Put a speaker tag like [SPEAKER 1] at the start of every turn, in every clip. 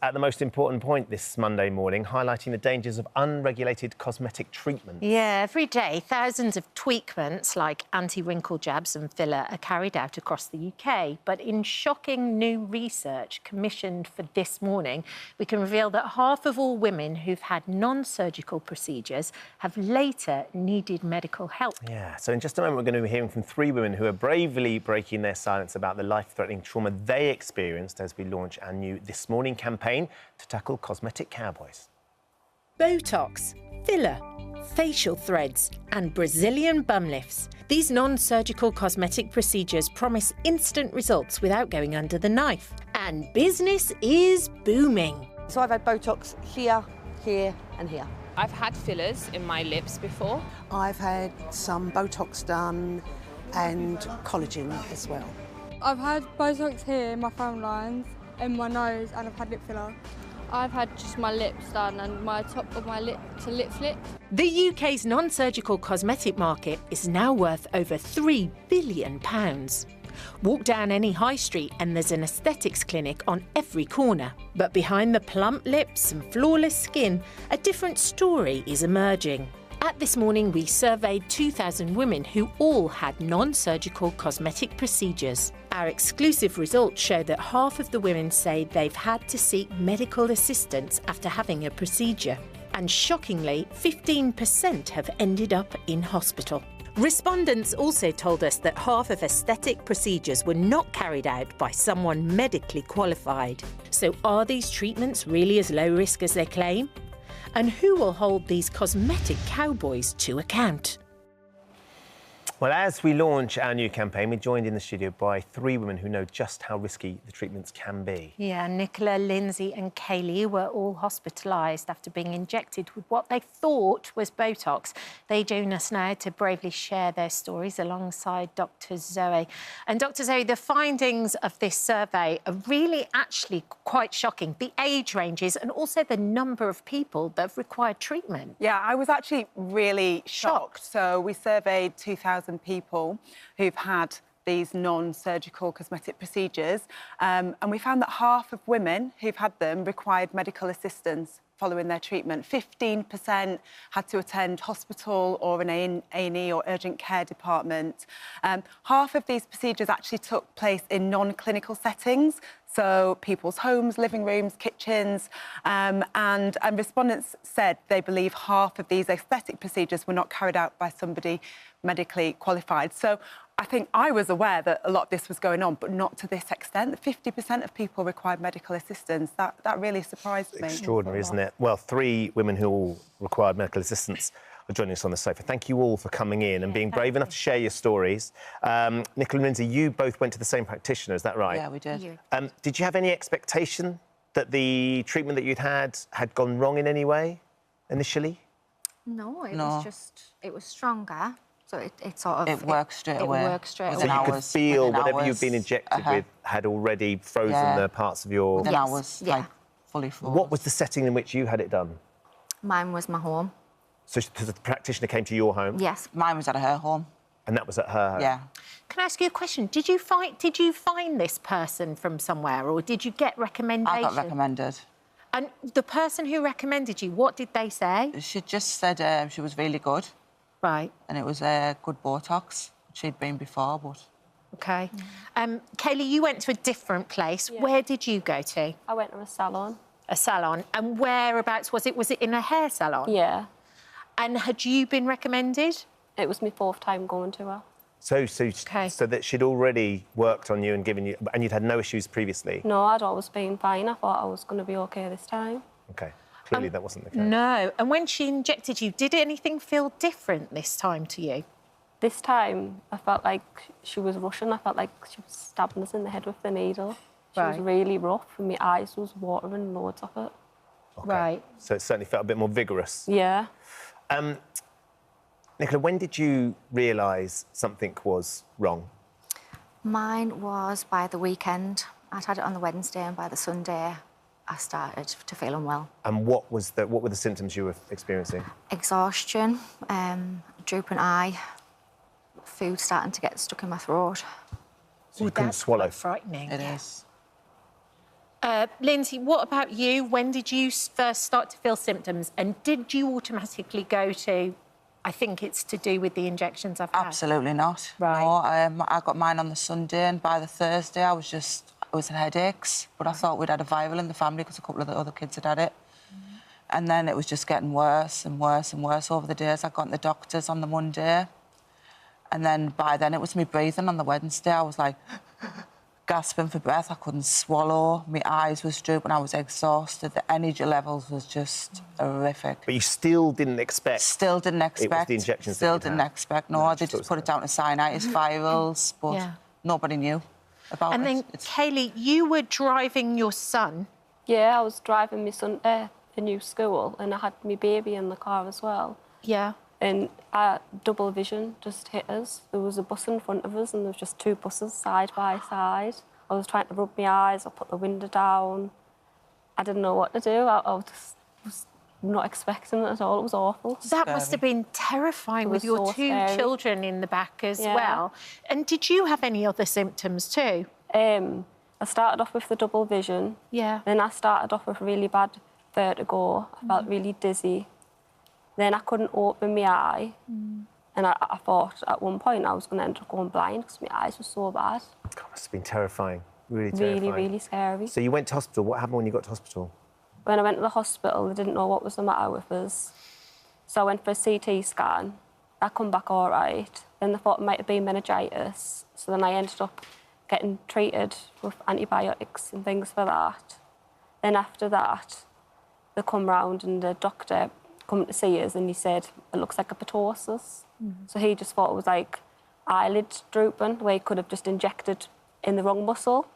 [SPEAKER 1] At the most important point this Monday morning, highlighting the dangers of unregulated cosmetic treatment.
[SPEAKER 2] Yeah, every day, thousands of tweakments like anti-wrinkle jabs and filler are carried out across the UK. But in shocking new research commissioned for this morning, we can reveal that half of all women who've had non-surgical procedures have later needed medical help.
[SPEAKER 1] Yeah, so in just a moment, we're going to be hearing from three women who are bravely breaking their silence about the life-threatening trauma they experienced as we launch our new This Morning campaign to tackle cosmetic cowboys.
[SPEAKER 2] Botox, filler, facial threads and Brazilian bum lifts. These non-surgical cosmetic procedures promise instant results without going under the knife. And business is booming.
[SPEAKER 3] So I've had Botox here, here and here.
[SPEAKER 4] I've had fillers in my lips before.
[SPEAKER 5] I've had some Botox done and collagen as well.
[SPEAKER 6] I've had Botox here in my frown lines, in my nose, and I've had lip filler.
[SPEAKER 7] I've had just my lips done and my top of my lip to lip flip.
[SPEAKER 2] The UK's non-surgical cosmetic market is now worth over £3 billion. Walk down any high street and there's an aesthetics clinic on every corner. But behind the plump lips and flawless skin, a different story is emerging. At This Morning, we surveyed 2,000 women who all had non-surgical cosmetic procedures. Our exclusive results show that half of the women say they've had to seek medical assistance after having a procedure. And shockingly, 15% have ended up in hospital. Respondents also told us that half of aesthetic procedures were not carried out by someone medically qualified. So are these treatments really as low risk as they claim? And who will hold these cosmetic cowboys to account?
[SPEAKER 1] Well, as we launch our new campaign, we're joined in the studio by three women who know just how risky the treatments can be.
[SPEAKER 2] Yeah, Nicola, Lynsey and Kaylie were all hospitalised after being injected with what they thought was Botox. They join us now to bravely share their stories alongside Dr Zoe. And Dr Zoe, the findings of this survey are really actually quite shocking. The age ranges and also the number of people that have required treatment.
[SPEAKER 8] Yeah, I was actually really shocked. So we surveyed 2,000 people who've had these non-surgical cosmetic procedures, and we found that half of women who've had them required medical assistance following their treatment. 15% had to attend hospital or an A&E or urgent care department. Half of these procedures actually took place in non-clinical settings, so people's homes, living rooms, kitchens, and respondents said they believe half of these aesthetic procedures were not carried out by somebody medically qualified. So I think I was aware that a lot of this was going on, but not to this extent. 50% of people required medical assistance. That really surprised me.
[SPEAKER 1] Extraordinary, isn't it? Well, three women who all required medical assistance are joining us on the sofa. Thank you all for coming in and being brave enough to share your stories. Nicola and Lynsey, you both went to the same practitioner, is that right?
[SPEAKER 3] Yeah, we did.
[SPEAKER 1] Did you have any expectation that the treatment that you'd had gone wrong in any way initially?
[SPEAKER 9] No, it was stronger. So it sort of...
[SPEAKER 3] It worked straight away.
[SPEAKER 9] It worked straight away.
[SPEAKER 1] So you could feel whatever you'd been injected with had already frozen the parts of your...
[SPEAKER 3] Within hours, like, fully frozen.
[SPEAKER 1] What was the setting in which you had it done?
[SPEAKER 9] Mine was my home.
[SPEAKER 1] So the practitioner came to your home?
[SPEAKER 9] Yes.
[SPEAKER 3] Mine was at her home.
[SPEAKER 1] And that was at her home?
[SPEAKER 3] Yeah.
[SPEAKER 2] Can I ask you a question? Did you find this person from somewhere or did you get recommendations?
[SPEAKER 3] I got recommended.
[SPEAKER 2] And the person who recommended you, what did they say?
[SPEAKER 3] She just said she was really good.
[SPEAKER 2] Right.
[SPEAKER 3] And it was good Botox. She'd been before, but...
[SPEAKER 2] OK. Kaylie, you went to a different place. Yeah. Where did you go to?
[SPEAKER 7] I went to a salon.
[SPEAKER 2] A salon. And whereabouts was it? Was it in a hair salon?
[SPEAKER 7] Yeah.
[SPEAKER 2] And had you been recommended?
[SPEAKER 7] It was my fourth time going to her.
[SPEAKER 1] So that she'd already worked on you and given you... And you'd had no issues previously?
[SPEAKER 7] No, I'd always been fine. I thought I was going to be OK this time.
[SPEAKER 1] OK. Clearly that wasn't the case.
[SPEAKER 2] No. And when she injected you, did anything feel different this time to you?
[SPEAKER 7] This time, I felt like she was rushing. I felt like she was stabbing us in the head with the needle. She was really rough and my eyes was watering loads of it.
[SPEAKER 1] Okay.
[SPEAKER 2] Right.
[SPEAKER 1] So it certainly felt a bit more vigorous.
[SPEAKER 7] Yeah.
[SPEAKER 1] Nicola, when did you realise something was wrong?
[SPEAKER 9] Mine was by the weekend. I'd had it on the Wednesday and by the Sunday I started to feel unwell. And
[SPEAKER 1] what were the symptoms you were experiencing?
[SPEAKER 9] Exhaustion, drooping eye, food starting to get stuck in my throat.
[SPEAKER 1] So you couldn't swallow?
[SPEAKER 2] Frightening.
[SPEAKER 3] It is.
[SPEAKER 2] Lynsey, what about you? When did you first start to feel symptoms? And did you automatically go to, I think it's to do with the injections I've had?
[SPEAKER 3] Absolutely not.
[SPEAKER 2] Right.
[SPEAKER 3] No, I got mine on the Sunday, and by the Thursday I was in headaches, but I thought we'd had a viral in the family because a couple of the other kids had had it. And then it was just getting worse and worse and worse over the days. I got in the doctors on the Monday, and then by then it was me breathing on the Wednesday. I was like gasping for breath. I couldn't swallow. My eyes was drooping. I was exhausted. The energy levels was just horrific.
[SPEAKER 1] But you still didn't expect...
[SPEAKER 3] Still didn't expect.
[SPEAKER 1] It was the injections
[SPEAKER 3] Still
[SPEAKER 1] that you'd
[SPEAKER 3] didn't
[SPEAKER 1] had.
[SPEAKER 3] expect. No, they just put it down to sinusitis, virals, but nobody knew about it.
[SPEAKER 2] And then, Kaylie, you were driving your son.
[SPEAKER 7] Yeah, I was driving my son to a new school, and I had my baby in the car as well.
[SPEAKER 2] Yeah.
[SPEAKER 7] And double vision just hit us. There was a bus in front of us, and there was just two buses side by side. I was trying to rub my eyes, I put the window down. I didn't know what to do. I was not expecting it at all. It was awful.
[SPEAKER 2] That must have been terrifying with your two children in the back as well. And did you have any other symptoms too?
[SPEAKER 7] I started off with the double vision.
[SPEAKER 2] Yeah.
[SPEAKER 7] Then I started off with really bad vertigo. I felt really dizzy. Then I couldn't open my eye. And I thought at one point I was going to end up going blind because my eyes were so bad.
[SPEAKER 1] God, it must have been terrifying. Really terrifying.
[SPEAKER 7] Really, really scary.
[SPEAKER 1] So you went to hospital. What happened when you got to hospital?
[SPEAKER 7] When I went to the hospital, they didn't know what was the matter with us. So I went for a CT scan. That come back all right. Then they thought it might have been meningitis. So then I ended up getting treated with antibiotics and things for that. Then after that, they come round and the doctor come to see us and he said, it looks like a ptosis. So he just thought it was like eyelid drooping, where he could have just injected in the wrong muscle.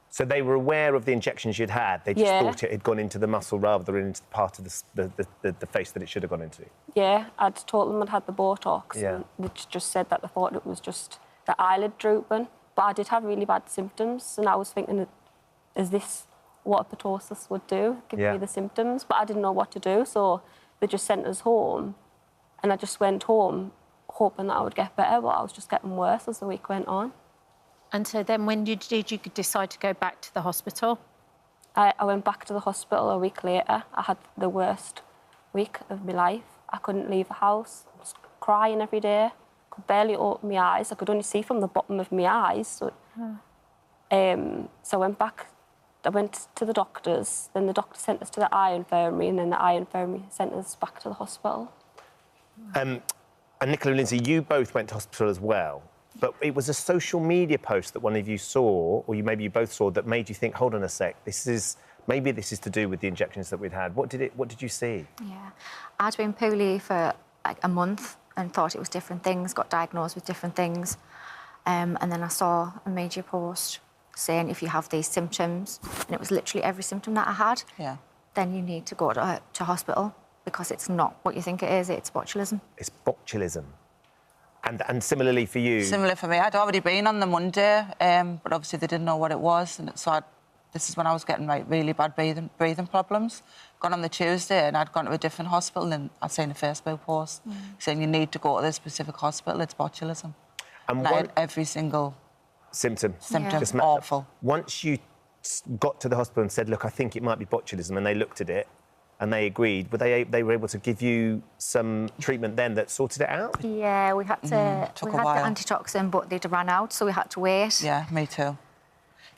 [SPEAKER 1] So they were aware of the injections you'd had. They just thought it had gone into the muscle rather than into the part of the face that it should have gone into.
[SPEAKER 7] Yeah, I'd told them I'd had the Botox. And they just said that they thought it was just the eyelid drooping. But I did have really bad symptoms, and I was thinking, is this what a ptosis would do? Give me the symptoms. But I didn't know what to do, so they just sent us home. And I just went home hoping that I would get better, but I was just getting worse as the week went on.
[SPEAKER 2] And so then when did you decide to go back to the hospital?
[SPEAKER 7] I went back to the hospital a week later. I had the worst week of my life. I couldn't leave the house. I was crying every day. Could barely open my eyes. I could only see from the bottom of my eyes. So, so I went back. I went to the doctors. Then the doctor sent us to the eye infirmary, and then the eye infirmary sent us back to the hospital.
[SPEAKER 1] And Nicola and Lynsey, you both went to hospital as well. But it was a social media post that one of you saw, or maybe you both saw, that made you think, hold on a sec, maybe this is to do with the injections that we'd had. What did you see?
[SPEAKER 9] Yeah, I'd been poorly for like a month and thought it was different things, got diagnosed with different things. And then I saw a media post saying if you have these symptoms, and it was literally every symptom that I had, then you need to go to hospital because it's not what you think it is, it's botulism. It's
[SPEAKER 1] botulism. And similarly for you?
[SPEAKER 3] Similar for me. I'd already been on the Monday, but obviously they didn't know what it was. And so this is when I was getting really bad breathing problems. Gone on the Tuesday and I'd gone to a different hospital and I'd seen a Facebook post saying you need to go to this specific hospital, it's botulism. And I had every single symptom. Just awful.
[SPEAKER 1] Once you got to the hospital and said, look, I think it might be botulism, and they looked at it, and they agreed, they were able to give you some treatment then that sorted it out?
[SPEAKER 9] Yeah, we had to we had the antitoxin, but they'd run out, so we had to wait.
[SPEAKER 3] Yeah, me too.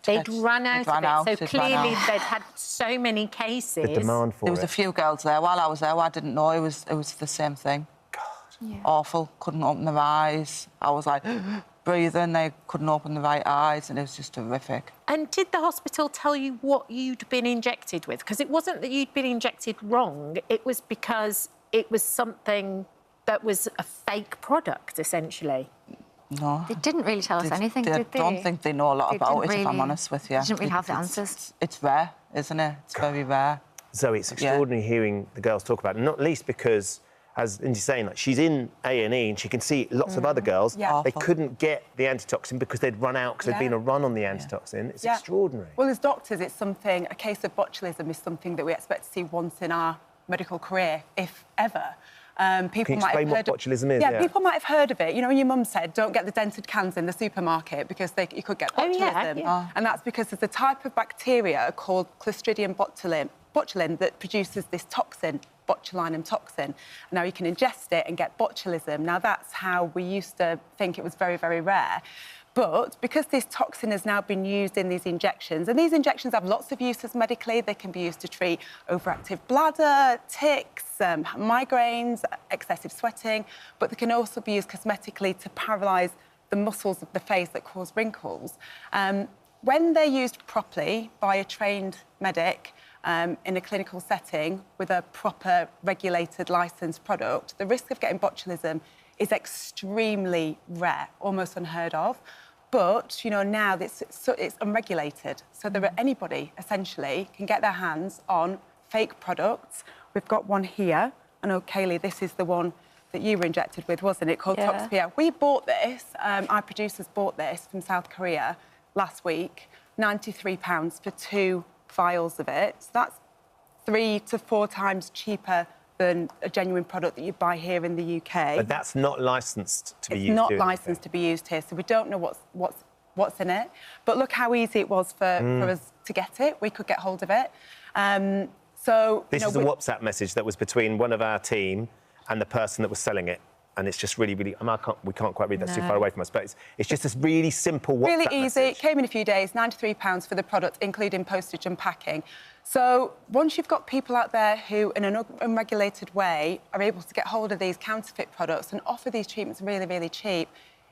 [SPEAKER 2] They'd run out of it, so clearly they'd had so many cases.
[SPEAKER 1] The demand for it.
[SPEAKER 3] There was a few girls there. While I was there, I didn't know it was the same thing.
[SPEAKER 1] God.
[SPEAKER 9] Yeah.
[SPEAKER 3] Awful. Couldn't open their eyes. I was like breathing. They couldn't open the right eyes, and it was just horrific.
[SPEAKER 2] And did the hospital tell you what you'd been injected with? Because it wasn't that you'd been injected wrong. It was because it was something that was a fake product, essentially.
[SPEAKER 3] No.
[SPEAKER 9] They didn't really tell us anything, did they?
[SPEAKER 3] I don't think they know a lot about it, if I'm honest with you.
[SPEAKER 9] They didn't really have the answers.
[SPEAKER 3] It's rare, isn't it? It's very rare.
[SPEAKER 1] Zoe, it's extraordinary hearing the girls talk about it, not least because, as Lynsey's saying, like, she's in A&E and she can see lots of other girls.
[SPEAKER 3] Yeah.
[SPEAKER 1] They couldn't get the antitoxin because they'd run out, because there'd been a run on the antitoxin. It's extraordinary.
[SPEAKER 8] Well, as doctors, it's something, a case of botulism is something that we expect to see once in our medical career, if ever. People
[SPEAKER 1] Can you
[SPEAKER 8] might have
[SPEAKER 1] explain what
[SPEAKER 8] heard of-
[SPEAKER 1] botulism is?
[SPEAKER 8] Yeah, people might have heard of it. You know, when your mum said, don't get the dented cans in the supermarket because you could get botulism. And that's because there's a type of bacteria called Clostridium botulinum that produces this toxin, botulinum toxin. Now, you can ingest it and get botulism. Now, that's how we used to think it was very, very rare. But because this toxin has now been used in these injections, and these injections have lots of uses medically, they can be used to treat overactive bladder, tics, migraines, excessive sweating, but they can also be used cosmetically to paralyse the muscles of the face that cause wrinkles. When they're used properly by a trained medic in a clinical setting with a proper regulated licensed product, the risk of getting botulism is extremely rare, almost unheard of. But, you know, now it's unregulated. So anybody, essentially, can get their hands on fake products. We've got one here. I know, Kaylie, this is the one that you were injected with, wasn't it, called Toxpia? We bought this, our producers bought this from South Korea last week, £93 for 2 vials of it. So that's 3 to 4 times cheaper than a genuine product that you buy here in the UK.
[SPEAKER 1] But that's not licensed to be used.
[SPEAKER 8] It's not licensed to be used here, so we don't know what's in it. But look how easy it was for us to get it. We could get hold of it. So
[SPEAKER 1] this is a WhatsApp message that was between one of our team and the person that was selling it. And it's just really, really... we can't quite read that, too far away from us, but it's just this really simple WhatsApp
[SPEAKER 8] really easy.
[SPEAKER 1] message.
[SPEAKER 8] It came in a few days, £93 for the product, including postage and packing. So once you've got people out there who, in an unregulated way, are able to get hold of these counterfeit products and offer these treatments really, really cheap,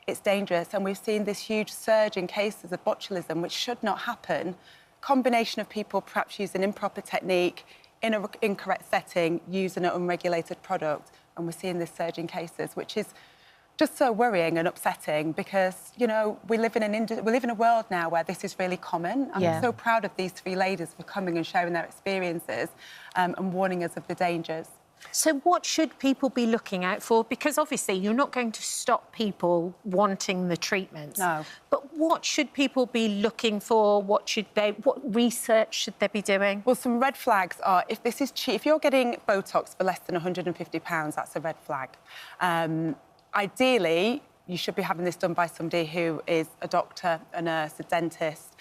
[SPEAKER 8] it's dangerous. And we've seen this huge surge in cases of botulism, which should not happen. Combination of people perhaps using improper technique in an incorrect setting, using an unregulated product. And we're seeing this surge in cases, which is just so worrying and upsetting because, you know, we live in a world now where this is really common. I'm so proud of these 3 ladies for coming and sharing their experiences and warning us of the dangers.
[SPEAKER 2] So what should people be looking out for? Because obviously you're not going to stop people wanting the treatments.
[SPEAKER 8] No.
[SPEAKER 2] But what should people be looking for? What research should they be doing?
[SPEAKER 8] Well, some red flags are if this is cheap. If you're getting Botox for less than £150, that's a red flag. Ideally, you should be having this done by somebody who is a doctor, a nurse, a dentist.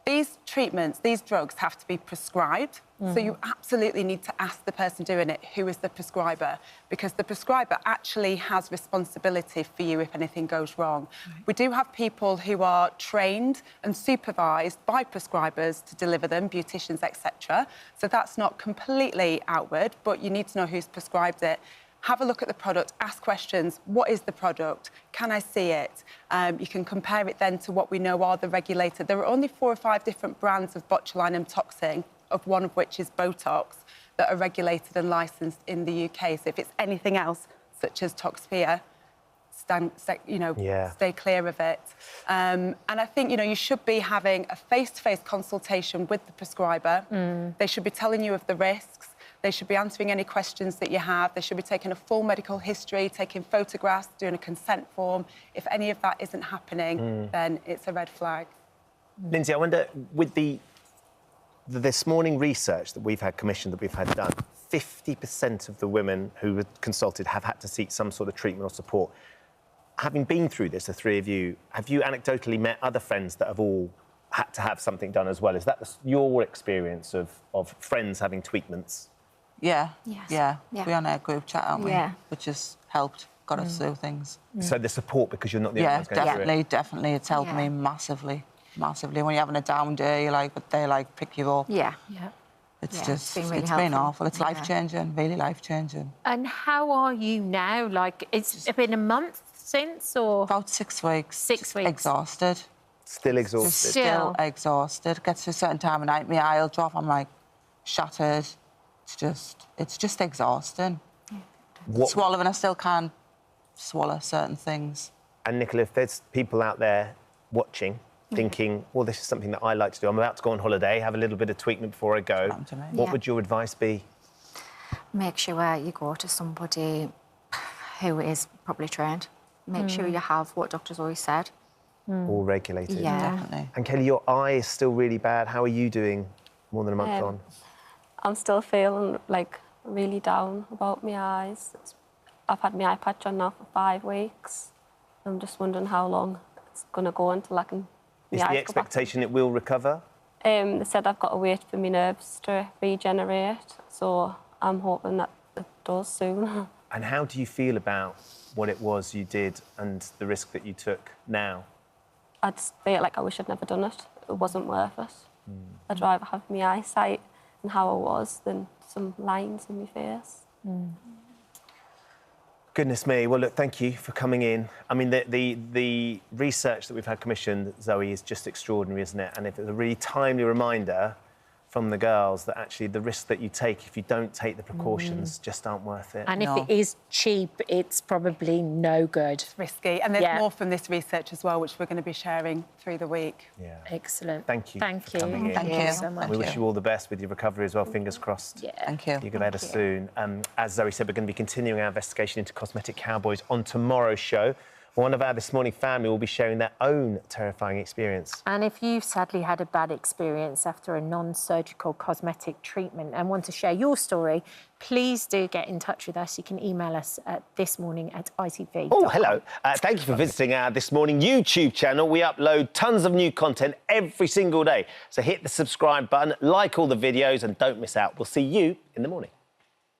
[SPEAKER 8] These treatments, these drugs have to be prescribed. So you absolutely need to ask the person doing it who is the prescriber, because the prescriber actually has responsibility for you if anything goes wrong. We do have people who are trained and supervised by prescribers to deliver them, beauticians, etc. So that's not completely outward, but you need to know who's prescribed it. Have a look at the product, ask questions. What is the product? Can I see it? You can compare it then to what we know are the regulated. There are only 4 or 5 different brands of botulinum toxin, of one of which is Botox, that are regulated and licensed in the UK. So if it's anything else, such as Toxpia, stay clear of it. And I think, you know, you should be having a face-to-face consultation with the prescriber. They should be telling you of the risks. They should be answering any questions that you have. They should be taking a full medical history, taking photographs, doing a consent form. If any of that isn't happening, then it's a red flag.
[SPEAKER 1] Lynsey, I wonder, with this morning research that we've had commissioned, that we've had done, 50% of the women who were consulted have had to seek some sort of treatment or support. Having been through this, the 3 of you, have you anecdotally met other friends that have all had to have something done as well? Is that your experience of friends having treatments?
[SPEAKER 3] Yeah.
[SPEAKER 9] Yes.
[SPEAKER 3] Yeah.
[SPEAKER 9] Yeah.
[SPEAKER 3] We're on a group chat, aren't we?
[SPEAKER 9] Yeah.
[SPEAKER 3] Which has helped, got us through things.
[SPEAKER 1] So the support, because you're not the only ones going through it.
[SPEAKER 3] Definitely. It's helped me massively. Massively. When you're having a down day, they pick you up.
[SPEAKER 9] Yeah.
[SPEAKER 3] It's
[SPEAKER 9] just
[SPEAKER 3] it's
[SPEAKER 9] been
[SPEAKER 3] been awful. It's life-changing, really life-changing.
[SPEAKER 2] And how are you now? Like, it's been a month since, or...?
[SPEAKER 3] About 6 weeks.
[SPEAKER 2] 6 weeks.
[SPEAKER 3] Exhausted.
[SPEAKER 1] Still exhausted.
[SPEAKER 3] Still exhausted. Gets to a certain time of night, my eye will drop, I'm, like, shattered. It's just exhausting. Swallowing, I still can't swallow certain things.
[SPEAKER 1] And Nicola, if there's people out there watching, thinking, well, this is something that I like to do. I'm about to go on holiday, have a little bit of treatment before I go. What would your advice be?
[SPEAKER 9] Make sure you go to somebody who is properly trained. Make sure you have what Dr Zoe said.
[SPEAKER 1] All regulated.
[SPEAKER 9] Yeah.
[SPEAKER 3] Definitely.
[SPEAKER 1] And Kaylie, your eye is still really bad. How are you doing more than a month on?
[SPEAKER 7] I'm still feeling, like, really down about my eyes. I've had my eye patch on now for 5 weeks. I'm just wondering how long it's going to go until I can...
[SPEAKER 1] Is the expectation it will recover?
[SPEAKER 7] They said I've got to wait for my nerves to regenerate, so I'm hoping that it does soon.
[SPEAKER 1] And how do you feel about what it was you did and the risk that you took now?
[SPEAKER 7] I just feel like I wish I'd never done it. It wasn't worth it. I'd rather have my eyesight and how I was than some lines in my face.
[SPEAKER 1] Goodness me. Well, look, thank you for coming in. I mean, the research that we've had commissioned, Zoe, is just extraordinary, isn't it? And it's a really timely reminder from the girls that actually the risks that you take if you don't take the precautions just aren't worth it.
[SPEAKER 2] And if it is cheap, it's probably no good.
[SPEAKER 8] It's risky. And there's more from this research as well, which we're going to be sharing through the week.
[SPEAKER 1] Yeah.
[SPEAKER 2] Excellent.
[SPEAKER 1] Thank you.
[SPEAKER 2] Thank you.
[SPEAKER 1] For coming in.
[SPEAKER 3] Thank you
[SPEAKER 2] so much.
[SPEAKER 1] We wish you all the best with your recovery as well. Fingers crossed.
[SPEAKER 2] Yeah.
[SPEAKER 3] Thank you.
[SPEAKER 1] You get better soon. As Zoe said, we're going to be continuing our investigation into cosmetic cowboys on tomorrow's show. One of our This Morning family will be sharing their own terrifying experience.
[SPEAKER 2] And if you've sadly had a bad experience after a non-surgical cosmetic treatment and want to share your story, please do get in touch with us. You can email us at thismorning@itv.com.
[SPEAKER 1] Oh, hello. Thank you for visiting our This Morning YouTube channel. We upload tons of new content every single day. So hit the subscribe button, like all the videos, and don't miss out. We'll see you in the morning.